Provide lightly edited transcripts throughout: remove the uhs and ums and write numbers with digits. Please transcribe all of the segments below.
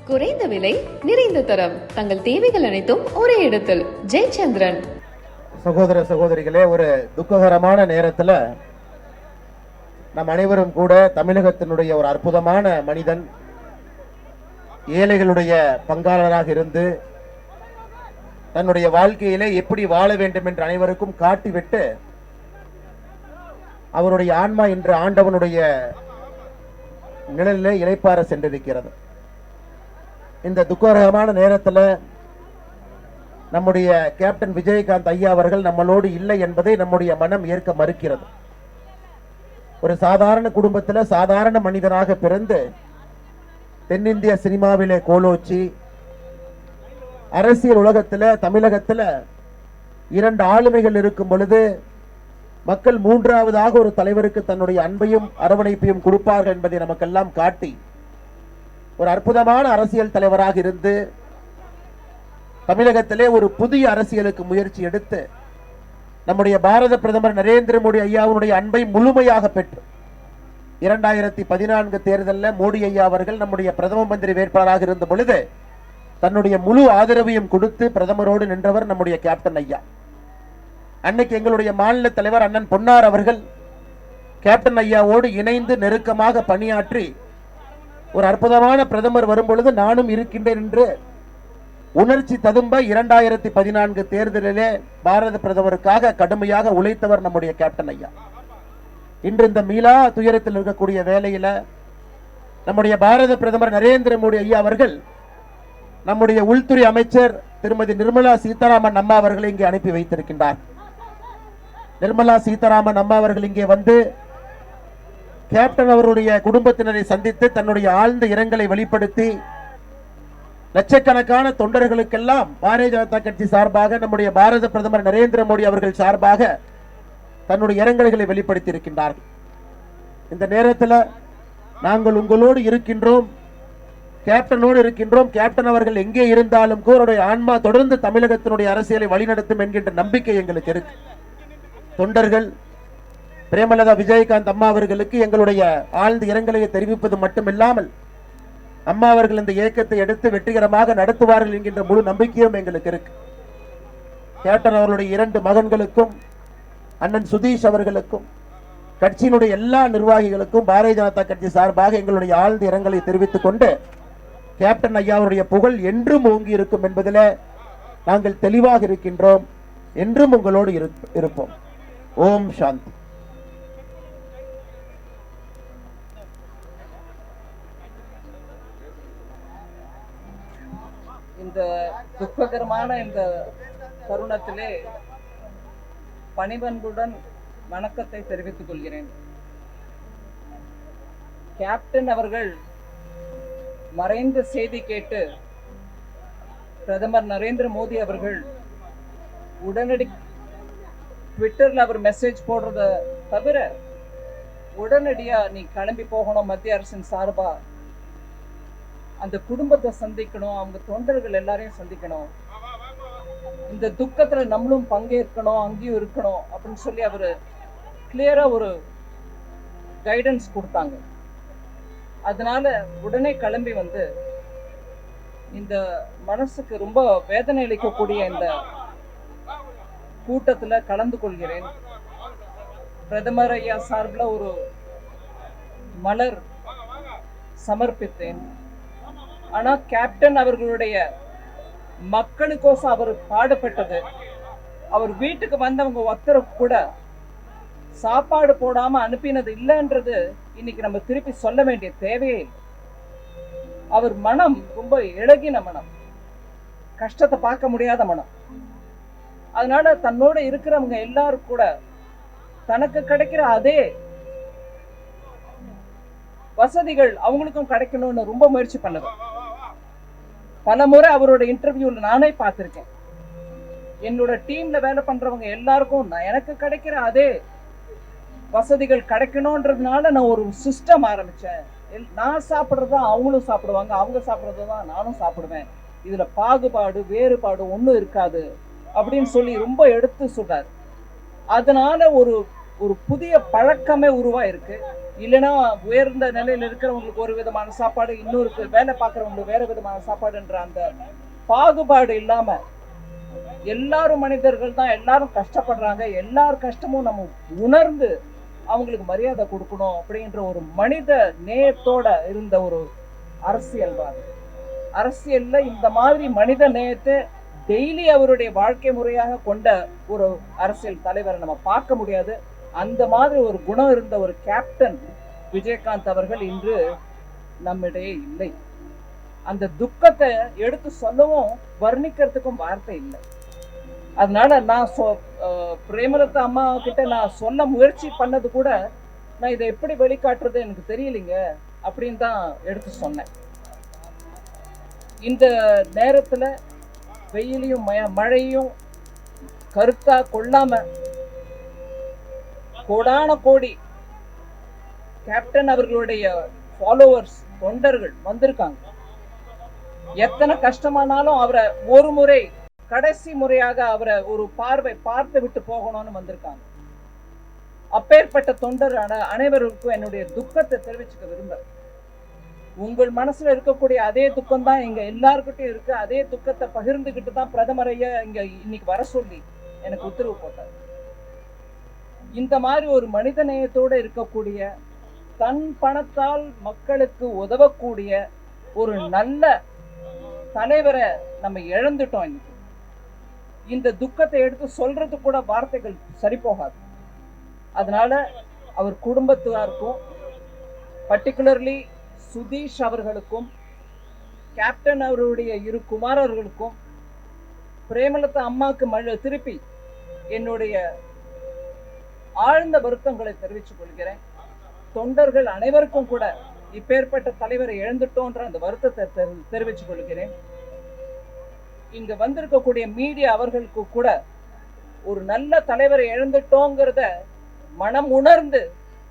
குறைந்த விலை, நிறைந்த தரம், தங்கள் தேவைகள் அனைத்தும் ஒரே இடத்தில். ஜெயச்சந்திரன். சகோதர சகோதரிகளே, ஒரு துக்ககரமான நேரத்துல நம் அனைவரும் கூட தமிழகத்தினுடைய ஒரு அற்புதமான மனிதன், ஏழைகளுடைய பங்காளராக இருந்து தன்னுடைய வாழ்க்கையிலே எப்படி வாழ வேண்டும் என்று அனைவருக்கும் காட்டிவிட்டு அவருடைய ஆன்மா இன்று ஆண்டவனுடைய நிழலிலே இளைப்பாற சென்றிருக்கிறது. இந்த துக்ககரமான நேரத்தில் நம்முடைய கேப்டன் விஜயகாந்த் ஐயா அவர்கள் நம்மளோடு இல்லை என்பதை நம்முடைய மனம் ஏற்க மறுக்கிறது. ஒரு சாதாரண குடும்பத்தில் சாதாரண மனிதனாக பிறந்து தென்னிந்திய சினிமாவிலே கோலோச்சி அரசியல் உலகத்தில் தமிழகத்தில் 2 ஆளுமைகள் இருக்கும் பொழுது மக்கள் 3வதாக ஒரு தலைவருக்கு தன்னுடைய அன்பையும் அரவணைப்பையும் கொடுப்பார்கள் என்பதை நமக்கெல்லாம் காட்டி ஒரு அற்புதமான அரசியல் தலைவராக இருந்து தமிழகத்திலே ஒரு புதிய அரசியலுக்கு முயற்சி எடுத்து நம்முடைய பாரத பிரதமர் நரேந்திர மோடி ஐயாவுடைய அன்பை முழுமையாக பெற்று 2014 தேர்தலில் மோடி ஐயா அவர்கள் நம்முடைய பிரதம மந்திரி வேட்பாளராக இருந்த பொழுது தன்னுடைய முழு ஆதரவையும் கொடுத்து பிரதமரோடு நின்றவர் நம்முடைய கேப்டன் ஐயா. அன்னைக்கு எங்களுடைய மாநில தலைவர் அண்ணன் பொன்னார் அவர்கள் கேப்டன் ஐயாவோடு இணைந்து நெருக்கமாக பணியாற்றி ஒரு அற்புதமான பிரதமர் வரும் பொழுது நானும் இருக்கின்றேன் என்று உணர்ச்சி ததும்ப 2014 தேர்தலிலே பாரத பிரதமருக்காக கடுமையாக உழைத்தவர் நம்முடைய கேப்டன் ஐயா. இன்று இந்த மீளா துயரத்தில் இருக்கக்கூடிய வேளையில நம்முடைய பாரத பிரதமர் நரேந்திர மோடி ஐயா அவர்கள் நம்முடைய உள்துறை அமைச்சர் திருமதி நிர்மலா சீதாராமன் அம்மா அவர்களை இங்கே அனுப்பி வைத்திருக்கின்றார். நிர்மலா சீதாராமன் அம்மா அவர்கள் இங்கே வந்து கேப்டன் அவருடைய குடும்பத்தினரை சந்தித்து தன்னுடைய ஆழ்ந்த இரங்கலை வெளிப்படுத்தி லட்சக்கணக்கான தொண்டர்களுக்கெல்லாம் பாரதிய ஜனதா கட்சி சார்பாக நம்முடைய பாரத பிரதமர் நரேந்திர மோடி அவர்கள் சார்பாக தன்னுடைய இரங்கல்களை வெளிப்படுத்தி இருக்கின்றார்கள். இந்த நேரத்தில் நாங்கள் உங்களோடு இருக்கின்றோம், கேப்டனோடு இருக்கின்றோம். கேப்டன் அவர்கள் எங்கே இருந்தாலும் அவருடைய ஆன்மா தொடர்ந்து தமிழகத்தினுடைய அரசியலை வழிநடத்தும் என்கின்ற நம்பிக்கை எங்களுக்கு இருக்கு. தொண்டர்கள் பிரேமலதா விஜயகாந்த் அம்மா அவர்களுக்கு எங்களுடைய ஆழ்ந்த இரங்கலை தெரிவிப்பது மட்டுமில்லாமல் அம்மா அவர்கள் இந்த இயக்கத்தை எடுத்து வெற்றிகரமாக நடத்துவார்கள் என்கின்ற முழு நம்பிக்கையும் எங்களுக்கு இருக்கு. கேப்டன் அவர்களுடைய 2 மகன்களுக்கும் அண்ணன் சுதீஷ் அவர்களுக்கும் கட்சியினுடைய எல்லா நிர்வாகிகளுக்கும் பாரதிய ஜனதா கட்சி சார்பாக எங்களுடைய ஆழ்ந்த இரங்கலை தெரிவித்துக் கொண்டு கேப்டன் ஐயாவுடைய புகழ் என்றும் ஓங்கி இருக்கும் என்பதில் நாங்கள் தெளிவாக இருக்கின்றோம். என்றும் உங்களோடு இருப்போம். ஓம் சாந்தி. இந்த துக்ககரமான இந்த தருணத்திலே பணிவன்புடன் வணக்கத்தை தெரிவித்துக் கொள்கிறேன். கேப்டன் அவர்கள் மறைந்த செய்தி கேட்டு பிரதமர் நரேந்திர மோடி அவர்கள் உடனடி ட்விட்டர்ல அவர் மெசேஜ் போடுறத தவிர உடனடியா நீ கிளம்பி போகணும், மத்திய அரசின் சார்பா அந்த குடும்பத்தை சந்திக்கணும், அவங்க தொண்டர்கள் எல்லாரையும் சந்திக்கணும், இந்த துக்கத்துல நம்மளும் பங்கேற்கணும், அங்கேயும் இருக்கணும் அப்படின்னு சொல்லி அவரு கிளியரா ஒரு கைடன்ஸ் கொடுத்தாங்க. அதனால உடனே கிளம்பி வந்து இந்த மனசுக்கு ரொம்ப வேதனை அளிக்கக்கூடிய இந்த கூட்டத்துல கலந்து கொள்கிறேன். பிரதமர் ஐயா சார்பில் ஒரு மலர் சமர்ப்பித்தேன். ஆனா கேப்டன் அவர்களுடைய மக்களுக்கோசம் அவர் பாடுபட்டது, அவர் வீட்டுக்கு வந்தவங்க ஒருத்தருக்கு கூட சாப்பாடு போடாம அனுப்பினது இல்லைன்றது இன்னைக்கு நம்ம திருப்பி சொல்ல வேண்டிய தேவையே இல்லை. அவர் மனம் ரொம்ப இழகின மனம், கஷ்டத்தை பார்க்க முடியாத மனம். அதனால தன்னோட இருக்கிறவங்க எல்லாரும் கூட தனக்கு கிடைக்கிற அதே வசதிகள் அவங்களுக்கும் கிடைக்கணும்னு ரொம்ப முயற்சி பண்ணது. பல முறை அவரோட இன்டர்வியூல நானே பார்த்திருக்கேன். என்னோட டீம்ல வேலை பண்றவங்க எல்லாருக்கும் எனக்கு கிடைக்கிற அதே வசதிகள் கிடைக்கணும்ன்றதுனால நான் ஒரு சிஸ்டம் ஆரம்பிச்சேன். நான் சாப்பிட்றதுதான் அவங்களும் சாப்பிடுவாங்க, அவங்க சாப்பிட்றதுதான் நானும் சாப்பிடுவேன், இதுல பாகுபாடு வேறுபாடு ஒன்றும் இருக்காது அப்படின்னு சொல்லி ரொம்ப எடுத்து சொல்றாரு. அதனால ஒரு புதிய பழக்கமே உருவாயிருக்கு. இல்லைன்னா உயர்ந்த நிலையில் இருக்கிறவங்களுக்கு ஒரு விதமான சாப்பாடு, இன்னொரு வேலை பார்க்குறவங்களுக்கு வேற விதமான சாப்பாடுன்ற அந்த பாகுபாடு இல்லாம எல்லாரும் மனிதர்கள் தான், எல்லாரும் கஷ்டப்படுறாங்க, எல்லார் கஷ்டமும் நம்ம உணர்ந்து அவங்களுக்கு மரியாதை கொடுக்கணும் அப்படின்ற ஒரு மனித நேயத்தோட இருந்த ஒரு அரசியல்வாதி. அரசியல்ல இந்த மாதிரி மனித நேயத்தை டெய்லி அவருடைய வாழ்க்கை முறையாக கொண்ட ஒரு அரசியல் தலைவரை நம்ம பார்க்க முடியாது. அந்த மாதிரி ஒரு குணம் இருந்த ஒரு கேப்டன் விஜயகாந்த் அவர்கள் இன்று நம்மிடையே இல்லை. அந்த துக்கத்தை எடுத்து சொல்லவும் வர்ணிக்கிறதுக்கும் வார்த்தை இல்லை. அதனால நான் பிரேமலதா அம்மா கிட்ட நான் சொல்ல முயற்சி பண்ணது கூட, நான் இதை எப்படி வெளிக்காட்டுறது எனக்கு தெரியலைங்க அப்படின்னு தான் எடுத்து சொன்னேன். இந்த நேரத்துல வெயிலையும் மழையும் கருத்தா கொள்ளாம கோடான கோடி கேப்டன் அவர்களுடைய ஃபாலோவர்ஸ், தொண்டர்கள் வந்திருக்காங்க. எத்தனை கஷ்டமானாலும் அவரை ஒரு முறை, கடைசி முறையாக அவரை ஒரு பார்வை பார்த்து விட்டு போகணும்னு வந்திருக்காங்க. அப்பேற்பட்ட தொண்டர் அனைவருக்கும் என்னுடைய துக்கத்தை தெரிவிச்சுக்க விரும்புறேன். உங்கள் மனசுல இருக்கக்கூடிய அதே துக்கம் தான் இங்க எல்லாருக்கிட்டையும் இருக்கு. அதே துக்கத்தை பகிர்ந்துகிட்டு தான் பிரதமரைய இங்க இன்னைக்கு வர சொல்லி எனக்கு உத்தரவு போட்டார். இந்த மாதிரி ஒரு மனித நேயத்தோடு இருக்கக்கூடிய, தன் பணத்தால் மக்களுக்கு உதவக்கூடிய ஒரு நல்ல தலைவரை நம்ம இழந்துட்டோம். இன்னைக்கு இந்த துக்கத்தை எடுத்து சொல்றது கூட வார்த்தைகள் சரி போகாது. அதனால அவர் குடும்பத்தாருக்கும், பர்டிகுலர்லி சுதீஷ் அவர்களுக்கும், கேப்டன் அவருடைய இரு குமாரர்களுக்கும், பிரேமலதா அம்மாவுக்கு திருப்பி என்னுடைய ஆழ்ந்த வருத்தங்களை தெரிவித்துக் கொள்கிறேன். தொண்டர்கள் அனைவருக்கும் கூட இப்பேற்பட்ட தலைவரை இழந்துட்டோன்ற அந்த வருத்தத்தை தெரிவித்துக் கொள்கிறேன். இங்க வந்திருக்கக்கூடிய மீடியா அவர்களுக்கு கூட ஒரு நல்ல தலைவரை இழந்துட்டோங்கிறத மனம் உணர்ந்து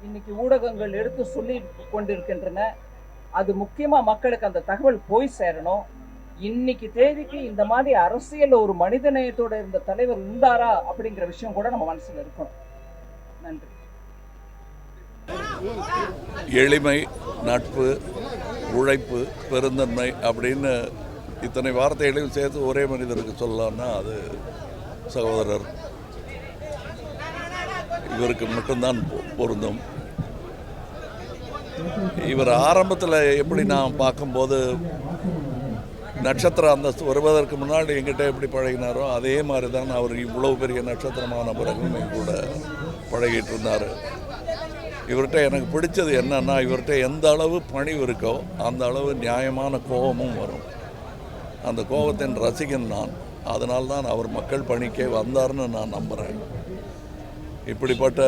இன்னைக்கு ஊடகங்கள் எடுத்து சொல்லி கொண்டிருக்கின்றன. அது முக்கியமா மக்களுக்கு அந்த தகவல் போய் சேரணும். இன்னைக்கு தேதிக்கு இந்த மாதிரி அரசியல் ஒரு மனித நேயத்தோட இருந்த தலைவர் இருந்தாரா அப்படிங்கிற விஷயம் கூட நம்ம மனசுல இருக்கணும். நன்றி. எளிமை, நட்பு, உழைப்பு, பெருந்தன்மை அப்படின்னு இத்தனை வார்த்தைகளையும் சேர்த்து ஒரே மனிதருக்கு சொல்லலாம்னா அது சகோதரர் இவருக்கு மட்டும்தான் பொருந்தும். இவர் ஆரம்பத்தில் எப்படி நான் பார்க்கும்போது நட்சத்திர அந்தஸ்து வருவதற்கு முன்னாடி எங்கிட்ட எப்படி பழகினாரோ அதே மாதிரி தான் அவர் இவ்வளவு பெரிய நட்சத்திரமான பிறகும் கூட பழகிட்டு இருந்தார். இவர்கிட்ட எனக்கு பிடிச்சது என்னன்னா, இவர்கிட்ட எந்த அளவு பணிவு இருக்கோ அந்த அளவு நியாயமான கோபமும் வரும். அந்த கோபத்தின் ரசிகன் நான். அதனால்தான் அவர் மக்கள் பணிக்கே வந்தார்னு நான் நம்புகிறேன். இப்படிப்பட்ட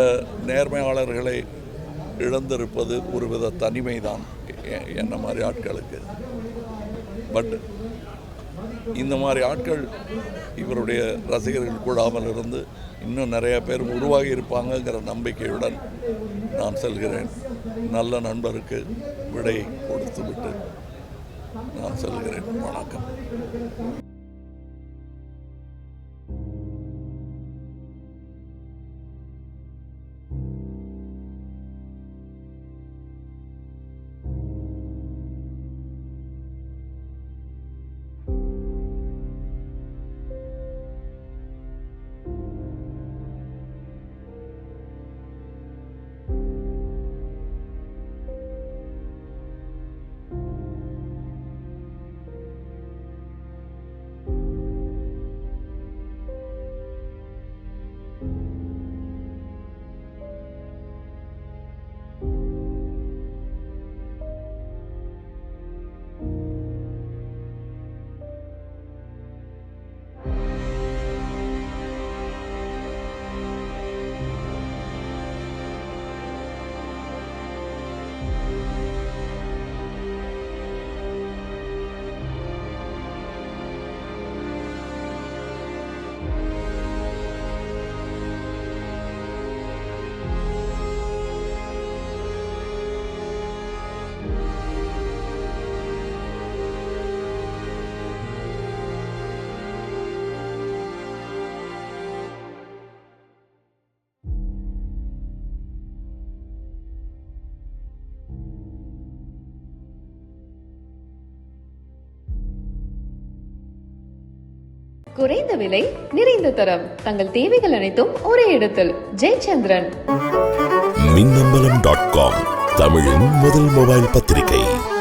நேர்மையாளர்களை இழந்திருப்பது ஒரு வித தனிமை தான் என்ன மாதிரி ஆட்களுக்கு. பட் இந்த மாதிரி ஆட்கள் இவருடைய ரசிகர்கள் கூடாமல் இருந்து இன்னும் நிறைய பேர் உருவாகி இருப்பாங்கங்கிற நம்பிக்கையுடன் நான் செல்கிறேன். நல்ல நண்பருக்கு விடை கொடுத்துவிட்டு நான் செல்கிறேன். வணக்கம். குறைந்த விலை நிறைந்த தரம் தங்கள் தேவைகள் அனைத்தும் ஒரே இடத்தில். ஜெயச்சந்திரன். மின்னம்பலம்.com தமிழின் முதல் மொபைல் பத்திரிகை.